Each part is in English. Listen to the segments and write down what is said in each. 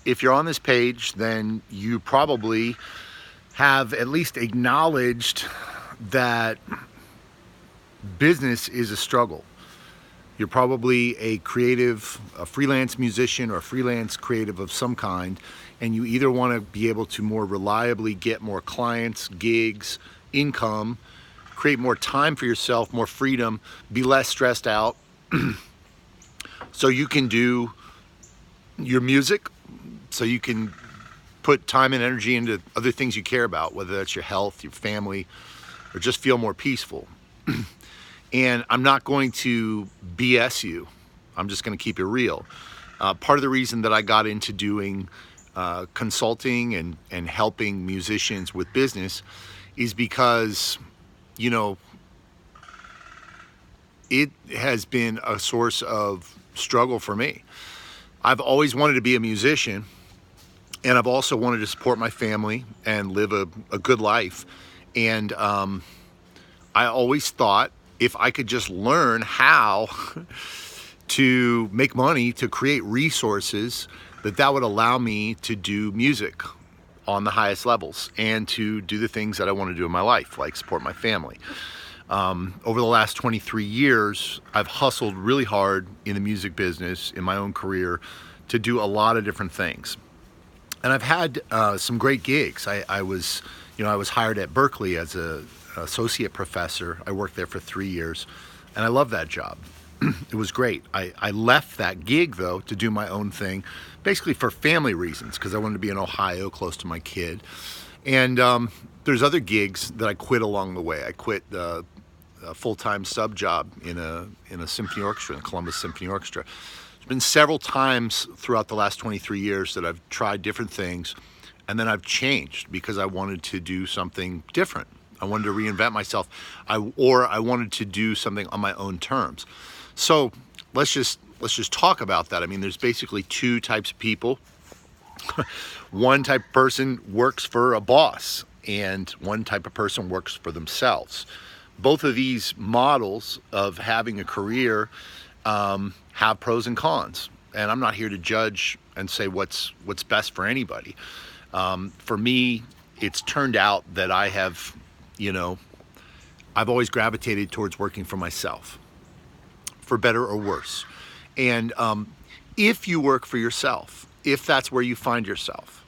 if you're on this page, then you probably have at least acknowledged that business is a struggle. You're probably a creative, a freelance musician or a freelance creative of some kind, and you either want to be able to more reliably get more clients, gigs, income, create more time for yourself, more freedom, be less stressed out, so you can do your music, so you can put time and energy into other things you care about, whether that's your health, your family, or just feel more peaceful. And I'm not going to BS you. I'm just going to keep it real. Part of the reason that I got into doing consulting and helping musicians with business is because, you know, it has been a source of struggle for me. I've always wanted to be a musician, and I've also wanted to support my family and live a good life. And I always thought if I could just learn how to make money, to create resources, that would allow me to do music on the highest levels and to do the things that I want to do in my life, like support my family. Over the last 23 years, I've hustled really hard in the music business, in my own career, to do a lot of different things. And I've had some great gigs. I was hired at Berkeley as an associate professor. I worked there for 3 years, and I loved that job. It was great. I left that gig, though, to do my own thing, basically for family reasons, because I wanted to be in Ohio, close to my kid. And there's other gigs that I quit along the way. I quit a full-time sub job in a symphony orchestra, in the Columbus Symphony Orchestra. There's been several times throughout the last 23 years that I've tried different things, and then I've changed because I wanted to do something different. I wanted to reinvent myself, or I wanted to do something on my own terms. So let's just talk about that. I mean, there's basically two types of people. One type of person works for a boss, and one type of person works for themselves. Both of these models of having a career have pros and cons, and I'm not here to judge and say what's best for anybody. For me, it's turned out that I've always gravitated towards working for myself, for better or worse. And if you work for yourself, if that's where you find yourself,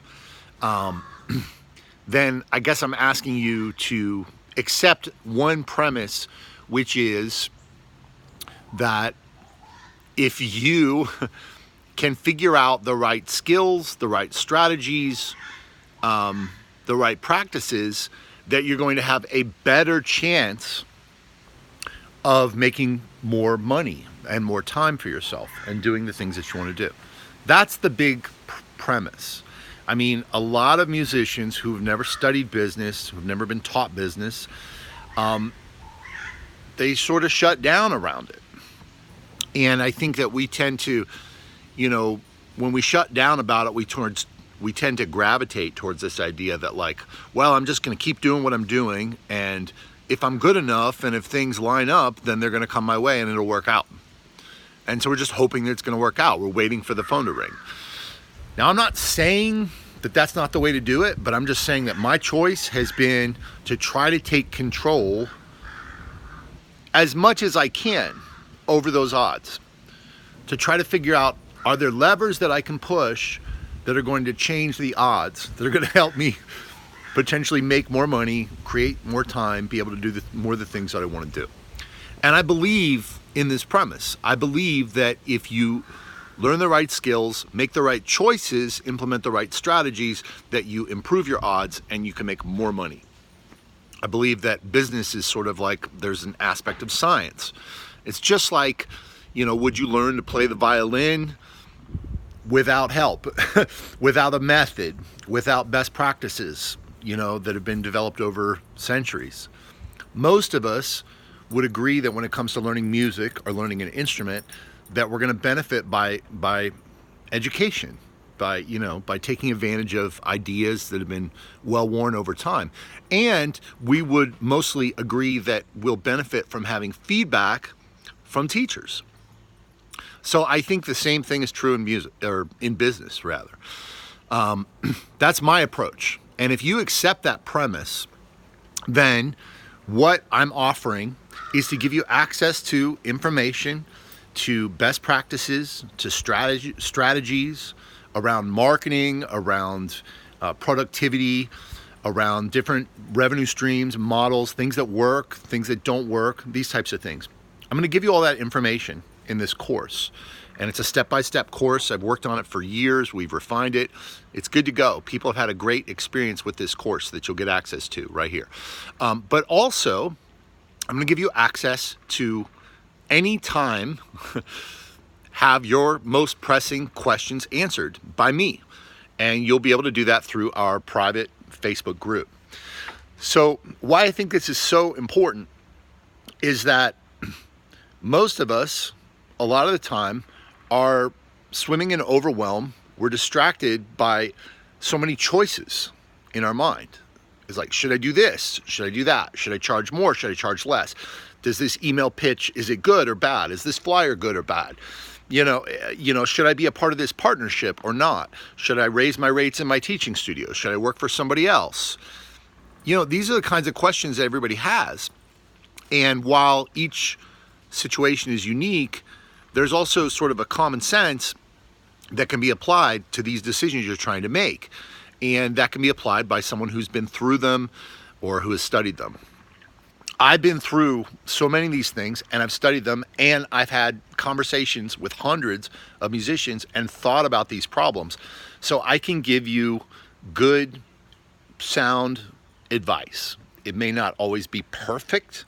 then I guess I'm asking you to accept one premise, which is that if you can figure out the right skills, the right strategies, the right practices, that you're going to have a better chance of making more money and more time for yourself and doing the things that you want to do. That's the big premise. I mean, a lot of musicians who've never studied business, who've never been taught business, they sort of shut down around it. And I think that we tend to, when we shut down about it, we tend to gravitate towards this idea that, like, well, I'm just going to keep doing what I'm doing, and if I'm good enough and if things line up, then they're going to come my way and it'll work out. And so we're just hoping that it's going to work out. We're waiting for the phone to ring. Now, I'm not saying that that's not the way to do it, but I'm just saying that my choice has been to try to take control as much as I can over those odds, to try to figure out, are there levers that I can push that are going to change the odds, that are going to help me potentially make more money, create more time, be able to do more of the things that I want to do. And I believe in this premise. I believe that if you learn the right skills, make the right choices, implement the right strategies, that you improve your odds and you can make more money. I believe that business is sort of like, there's an aspect of science. It's just like, would you learn to play the violin without help, without a method, without best practices, that have been developed over centuries? Most of us would agree that when it comes to learning music or learning an instrument, that we're going to benefit by education, by taking advantage of ideas that have been well worn over time. And we would mostly agree that we'll benefit from having feedback from teachers. So I think the same thing is true in music, or in business rather. That's my approach. And if you accept that premise, then what I'm offering is to give you access to information, to best practices, to strategies around marketing, around productivity, around different revenue streams, models, things that work, things that don't work, these types of things. I'm going to give you all that information in this course. And it's a step-by-step course. I've worked on it for years. We've refined it. It's good to go. People have had a great experience with this course that you'll get access to right here. But also, I'm going to give you access to any time have your most pressing questions answered by me. And you'll be able to do that through our private Facebook group. So why I think this is so important is that most of us, a lot of the time, are swimming in overwhelm. We're distracted by so many choices in our mind. It's like, should I do this? Should I do that? Should I charge more? Should I charge less? Does this email pitch, is it good or bad? Is this flyer good or bad? You know, should I be a part of this partnership or not? Should I raise my rates in my teaching studio? Should I work for somebody else? You know, these are the kinds of questions that everybody has. And while each situation is unique, there's also sort of a common sense that can be applied to these decisions you're trying to make. And that can be applied by someone who's been through them or who has studied them. I've been through so many of these things, and I've studied them, and I've had conversations with hundreds of musicians and thought about these problems. So I can give you good, sound advice. It may not always be perfect.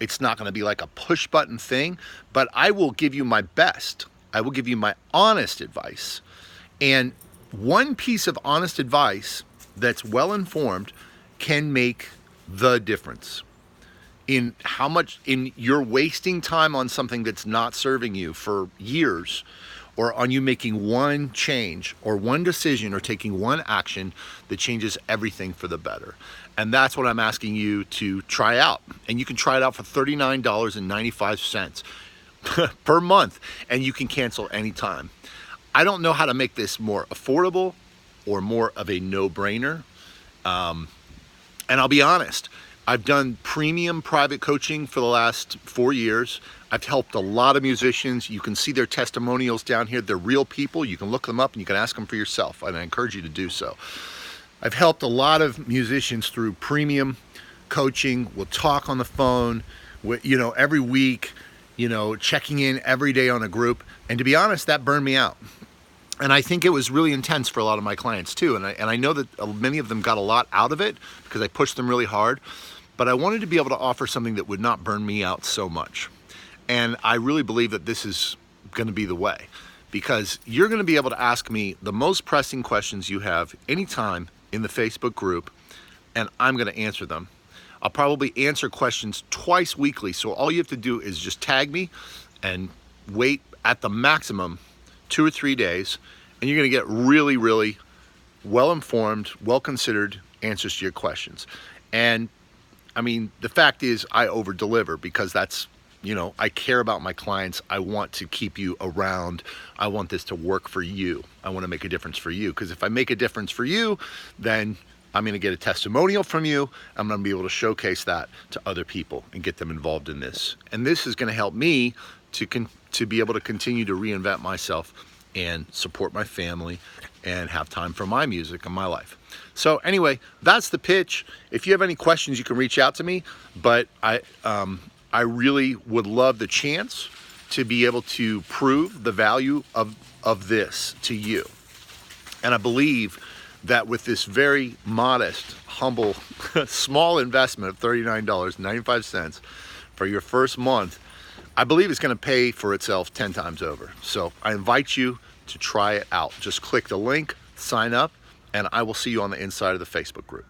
It's not going to be like a push button thing, but I will give you my best. I will give you my honest advice. And one piece of honest advice that's well informed can make the difference in how much in you're wasting time on something that's not serving you for years, or on you making one change or one decision or taking one action that changes everything for the better. And that's what I'm asking you to try out. And you can try it out for $39.95 per month, and you can cancel anytime. I don't know how to make this more affordable or more of a no-brainer. And I'll be honest, I've done premium private coaching for the last 4 years. I've helped a lot of musicians. You can see their testimonials down here. They're real people. You can look them up and you can ask them for yourself, and I encourage you to do so. I've helped a lot of musicians through premium coaching. We'll talk on the phone, every week, checking in every day on a group. And to be honest, that burned me out. And I think it was really intense for a lot of my clients too. And I know that many of them got a lot out of it because I pushed them really hard. But I wanted to be able to offer something that would not burn me out so much. And I really believe that this is going to be the way, because you're going to be able to ask me the most pressing questions you have anytime in the Facebook group, and I'm going to answer them. I'll probably answer questions twice weekly. So all you have to do is just tag me and wait at the maximum 2 or 3 days, and you're going to get really, really well-informed, well-considered answers to your questions. And I mean, the fact is I over-deliver because that's, I care about my clients. I want to keep you around. I want this to work for you. I want to make a difference for you, because if I make a difference for you, then I'm going to get a testimonial from you. I'm going to be able to showcase that to other people and get them involved in this. And this is going to help me to be able to continue to reinvent myself and support my family and have time for my music and my life. So anyway, that's the pitch. If you have any questions, you can reach out to me, but I really would love the chance to be able to prove the value of this to you. And I believe that with this very modest, humble, small investment of $39.95 for your first month, I believe it's going to pay for itself 10 times over. So I invite you to try it out. Just click the link, sign up, and I will see you on the inside of the Facebook group.